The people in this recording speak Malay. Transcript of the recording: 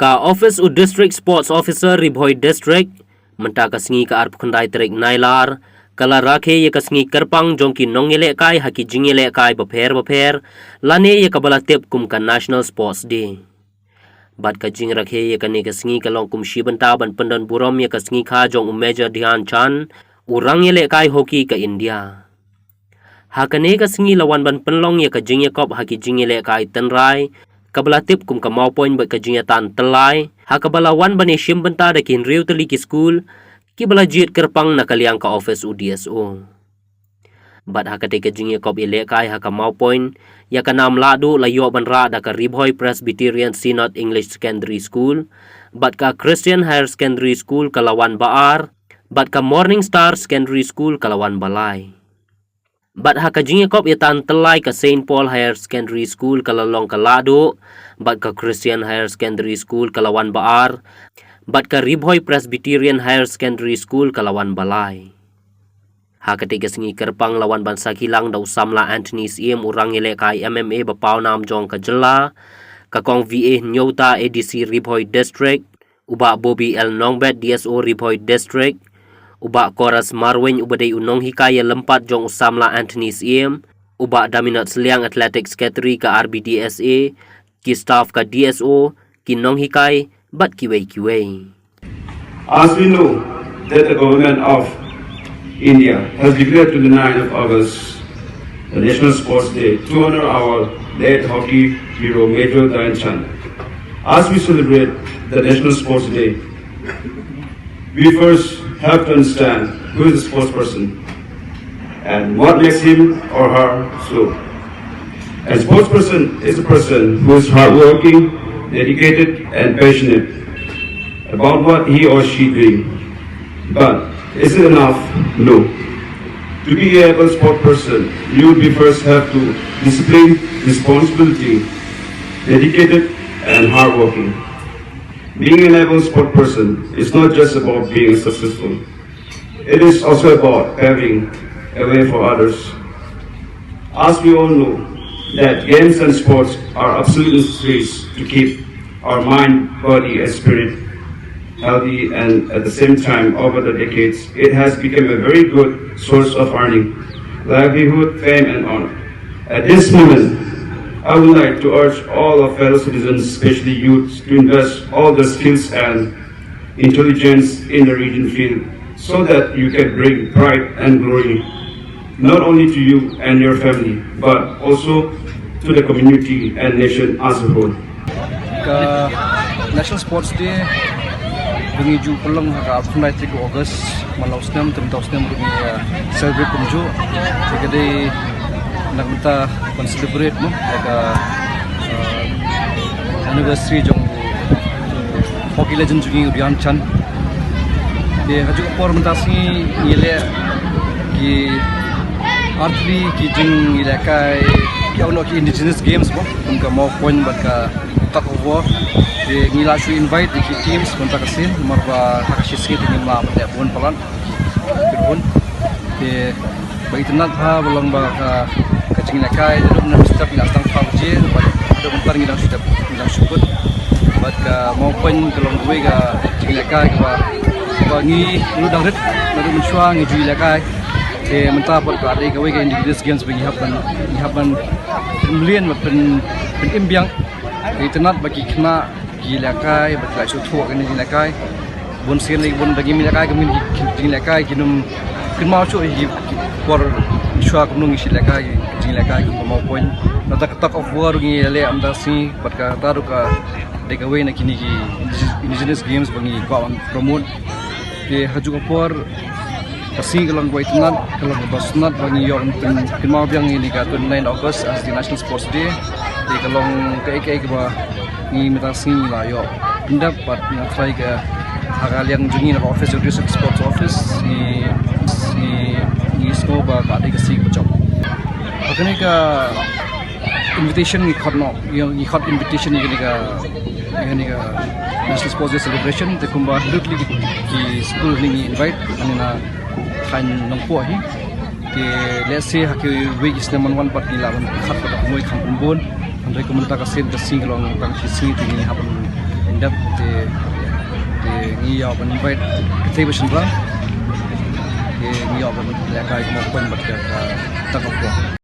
Ka Office u District Sports Officer Bhoi District menta kasngi ka arp khundai trek nailar kala Rakhe ye kasngi kerpang jongki nongele kai haki jingele kai bapher lane ye kabala tep kum ka National Sports Day. Bat ka jing Rakhe ye kani kasngi kalong kum shibanta ban pandan burom ye kasngi kha jong Major Dhyan Chand urang yele kai hoki ka India. Hakane kasngi lawan ban penlong ye ka jing ye kop haki jingele kai tenrai kabala tip kum ka mau point ba ka jing tan telai hakabala wan bane shimbanta da kin riu teli ki school ki bala jit kerpang na kaliang ka office UDSO. Bat hakate ka jing ye kop ile kai haka mau point ya ka nam ladu layo ban ra da ka Bhoi Presbyterian Synod English Secondary School bat ka Christian Higher Secondary School kalawan baar bat ka Morning Star Secondary School kalawan balai. Bat haka jing kop itan telai ka St. Paul Higher Secondary School kalalong kalado, bat ka Christian Higher Secondary School kalawan baar, bat ka Bhoi Presbyterian Higher Secondary School kalawan balai. Haka tiga sengi kerpang lawan bansa kilang daw samla Anthony Siem urang ile kai MMA bapaw nam jong ka jela, ka kong VA Nyota ADC Bhoi District, uba Bobby L. Nongbet DSO Bhoi District, uba Koras Marwin ubadai unong hikaya lempat jong usamla Anthony Siem, uba Daminat Seliang Athletic Secretary ka RBDSA, ki staff ka DSO, ki nong hikai, bat kiway. As we know that the government of India has declared to the 9th of August the National Sports Day to honor our late hockey hero Major Dhyan Chand. As we celebrate the National Sports Day, we first have to understand who is the sports person and what makes him or her so. A sports person is a person who is hardworking, dedicated and passionate about what he or she doing. But is it enough? No. To be a able sport person, you will first have to discipline, responsibility, dedicated and hardworking. Being an able sport person is not just about being successful. It is also about paving a way for others. As we all know, that games and sports are absolute necessaries to keep our mind, body and spirit healthy, and at the same time, over the decades, it has become a very good source of earning, livelihood, fame and honor. At this moment, I would like to urge all our fellow citizens, especially youth, to invest all their skills and intelligence in the region field so that you can bring pride and glory not only to you and your family, but also to the community and nation as a whole. National Sports Day menuju pelong haka 3 August malau senam tentang senam celebrate kumju jadi nak minta celebrate mo haka anniversary jong hockey legend jugi Dhyan Chand de haju por minta si ile ki artli ki jing ilakai ki ono ki indigenous games mo kumka mau point bat ka tak over de ngila shu invite ki teams konta kasin marba hakashi ni ma pada pun pelan pun de bagi tenat ha belum ba ka jing ilakai de na step ila tang pa je ada bentar ngila sudah ngila syukur bat ka mau point kelong gue ka jing ilakai ka ngi lu dangret na du menshwa ngi jing ilakai de mentah pot ka de ka we ka indigenous games bagi hapan million pen imbiangitenat bagi kena gilakai betlai sutu kan gilakai bon sen lagi bon bagi gilakai kami gilakai kinum kin mau cu hi por shwa kunung gilakai gilakai ku mau point nata tak of war ngi le amda si patka taruka dekawai na kini ki indigenous games bagi ko promote ke haju por kasi kalong buat tenat kalong basnat bagi yon kin mau biang ini ka 9 August as the National Sports Day di kalong ke ba ni mitasi la yo pindah pat na try ka hagaliang jungi na office of district sports office ni sko ba ka de kasi ko akane ka invitation ni khotno ni khot invitation ni ka National Sports Day celebration te kumba hudutli ki school ni invite anina khan nongpo hi ke let's say haki we is number 1 part ni lawan khat pa moi kham bon andai komunta ka sen ka singlong bang si ni hapan dap te ngi yaw ban invite table bang ke ngi yaw ban la kai mo kon bat ka ta ko